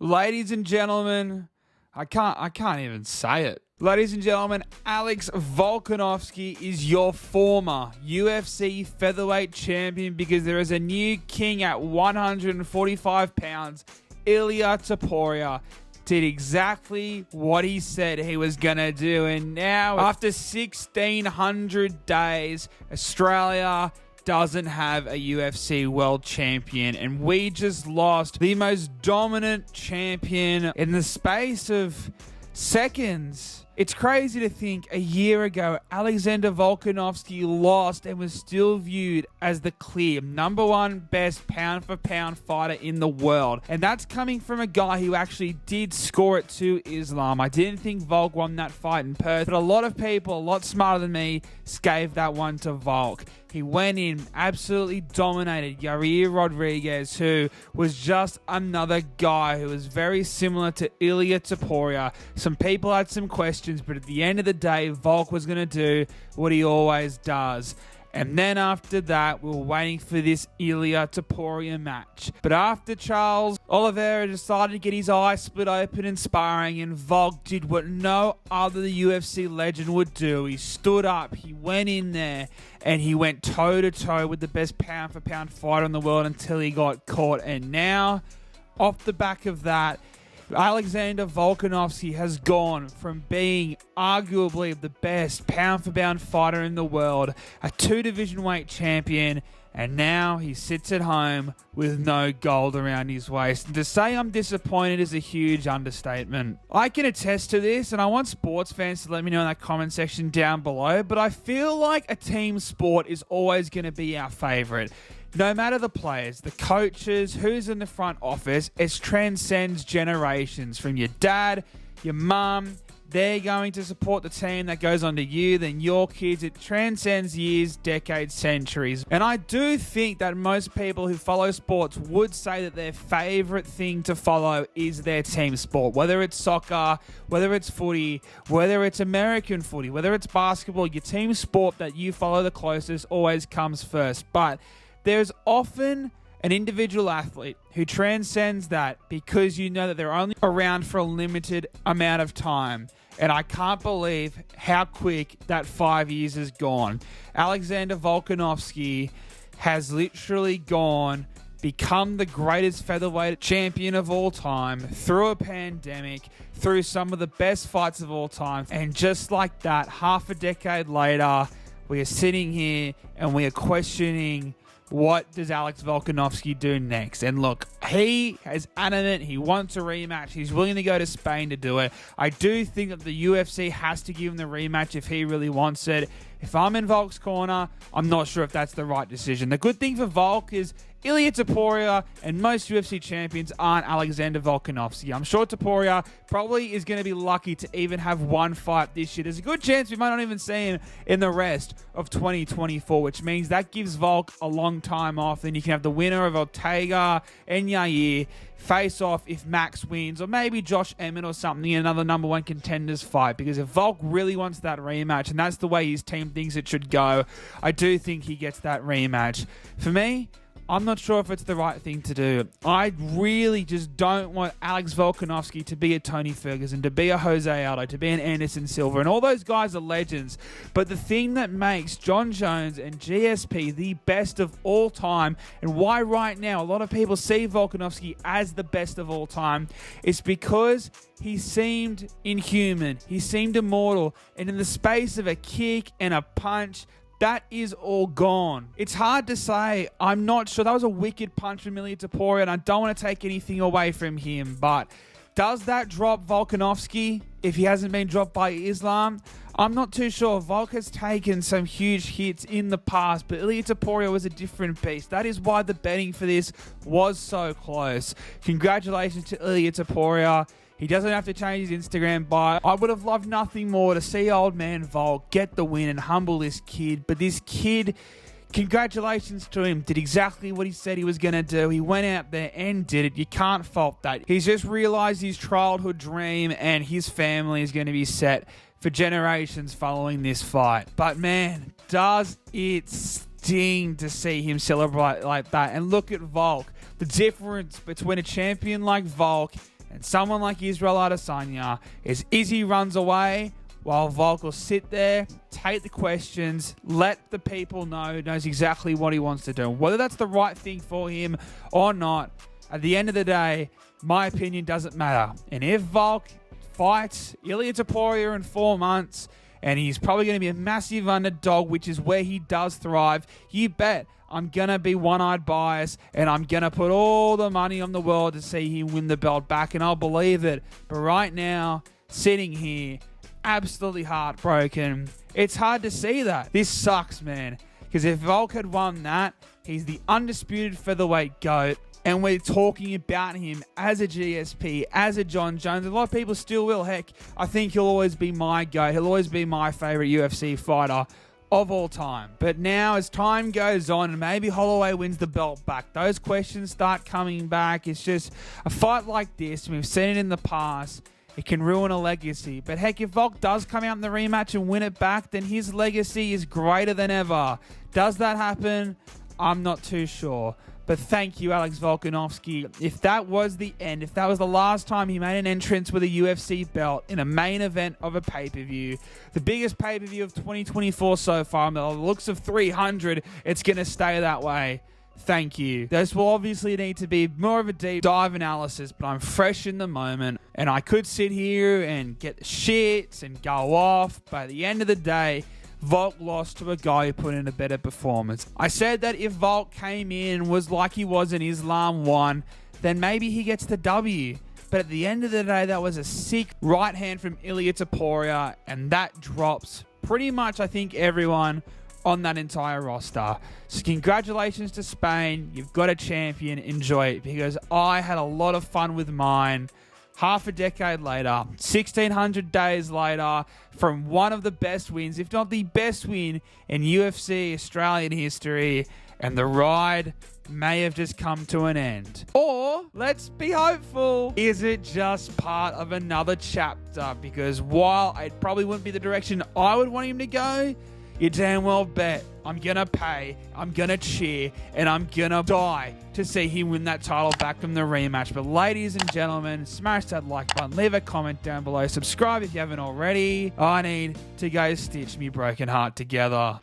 Ladies and gentlemen, I can't even say it. Ladies and gentlemen, Alex Volkanovski is your former UFC featherweight champion because there is a new king at 145 pounds. Ilia Topuria did exactly what he said he was going to do. And now, after 1,600 days, Australia doesn't have a UFC world champion, and we just lost the most dominant champion in the space of seconds. It's crazy to think a year ago, Alexander Volkanovski lost and was still viewed as the clear number one best pound-for-pound fighter in the world. And that's coming from a guy who actually did score it to Islam. I didn't think Volk won that fight in Perth, but a lot of people, a lot smarter than me, gave that one to Volk. He went in, absolutely dominated Yair Rodriguez, who was just another guy who was very similar to Ilia Topuria. Some people had some questions, but at the end of the day, Volk was going to do what he always does. And then after that, we were waiting for this Ilia Topuria match. But after Charles Oliveira decided to get his eyes split open in sparring, and Volk did what no other UFC legend would do. He stood up, he went in there, and he went toe-to-toe with the best pound-for-pound fighter in the world until he got caught. And now, off the back of that, Alexander Volkanovski has gone from being arguably the best pound-for-pound fighter in the world, a two-division weight champion, and now he sits at home with no gold around his waist. And to say I'm disappointed is a huge understatement. I can attest to this, and I want sports fans to let me know in that comment section down below, but I feel like a team sport is always going to be our favorite. No matter the players, the coaches, who's in the front office, it transcends generations. From your dad, your mum, they're going to support the team that goes on to you, then your kids. It transcends years, decades, centuries. And I do think that most people who follow sports would say that their favorite thing to follow is their team sport. Whether it's soccer, whether it's footy, whether it's American footy, whether it's basketball, your team sport that you follow the closest always comes first. But there's often an individual athlete who transcends that because you know that they're only around for a limited amount of time. And I can't believe how quick that 5 years has gone. Alexander Volkanovski has literally become the greatest featherweight champion of all time through a pandemic, through some of the best fights of all time. And just like that, half a decade later, we are sitting here and we are questioning, what does Alex Volkanovski do next? And look, he is adamant. He wants a rematch. He's willing to go to Spain to do it. I do think that the UFC has to give him the rematch if he really wants it. If I'm in Volk's corner, I'm not sure if that's the right decision. The good thing for Volk is Ilia Topuria and most UFC champions aren't Alexander Volkanovski. I'm sure Topuria probably is going to be lucky to even have one fight this year. There's a good chance we might not even see him in the rest of 2024, which means that gives Volk a long time off. Then you can have the winner of Ortega and Yair face off if Max wins, or maybe Josh Emmett or something in another number one contenders fight. Because if Volk really wants that rematch, and that's the way his team thinks it should go, I do think he gets that rematch. For me, I'm not sure if it's the right thing to do. I really just don't want Alex Volkanovski to be a Tony Ferguson, to be a Jose Aldo, to be an Anderson Silva, and all those guys are legends. But the thing that makes Jon Jones and GSP the best of all time, and why right now a lot of people see Volkanovski as the best of all time, is because he seemed inhuman. He seemed immortal. And in the space of a kick and a punch, that is all gone. It's hard to say. I'm not sure. That was a wicked punch from Ilia Topuria, and I don't want to take anything away from him. But does that drop Volkanovski if he hasn't been dropped by Islam? I'm not too sure. Volk has taken some huge hits in the past, but Ilia Topuria was a different beast. That is why the betting for this was so close. Congratulations to Ilia Topuria. He doesn't have to change his Instagram bio. I would have loved nothing more to see old man Volk get the win and humble this kid. But this kid, congratulations to him, did exactly what he said he was going to do. He went out there and did it. You can't fault that. He's just realized his childhood dream, and his family is going to be set for generations following this fight. But man, does it sting to see him celebrate like that. And look at Volk. The difference between a champion like Volk And someone like Israel Adesanya is Izzy runs away while Volk will sit there, take the questions, let the people know, knows exactly what he wants to do. Whether that's the right thing for him or not, at the end of the day, my opinion doesn't matter. And if Volk fights Ilia Topuria in 4 months, and he's probably going to be a massive underdog, which is where he does thrive, you bet I'm going to be one-eyed biased, and I'm going to put all the money on the world to see him win the belt back, and I'll believe it. But right now, sitting here, absolutely heartbroken. It's hard to see that. This sucks, man. Because if Volk had won that, he's the undisputed featherweight GOAT. And we're talking about him as a GSP, as a John Jones. A lot of people still will. Heck, I think he'll always be my GOAT. He'll always be my favorite UFC fighter of all time. But now, as time goes on, and maybe Holloway wins the belt back, those questions start coming back. It's just a fight like this, and we've seen it in the past. It can ruin a legacy. But heck, if Volk does come out in the rematch and win it back, then his legacy is greater than ever. Does that happen? I'm not too sure. But thank you, Alex Volkanovski. If that was the end, if that was the last time he made an entrance with a UFC belt in a main event of a pay-per-view, the biggest pay-per-view of 2024 so far, by the looks of 300, it's going to stay that way. Thank you. This will obviously need to be more of a deep dive analysis, but I'm fresh in the moment, and I could sit here and get the shits and go off, but at the end of the day, Volk lost to a guy who put in a better performance. I said that if Volk came in, was like he was in Islam 1, then maybe he gets the W. But at the end of the day, that was a sick right hand from Ilia Topuria, and that drops pretty much, I think, everyone on that entire roster. So congratulations to Spain. You've got a champion. Enjoy it, because I had a lot of fun with mine. Half a decade later, 1,600 days later, from one of the best wins, if not the best win in UFC Australian history, and the ride may have just come to an end. Or, let's be hopeful, is it just part of another chapter? Because while it probably wouldn't be the direction I would want him to go, you damn well bet I'm going to pay, I'm going to cheer, and I'm going to die to see him win that title back from the rematch. But ladies and gentlemen, smash that like button, leave a comment down below, subscribe if you haven't already. I need to go stitch me broken heart together.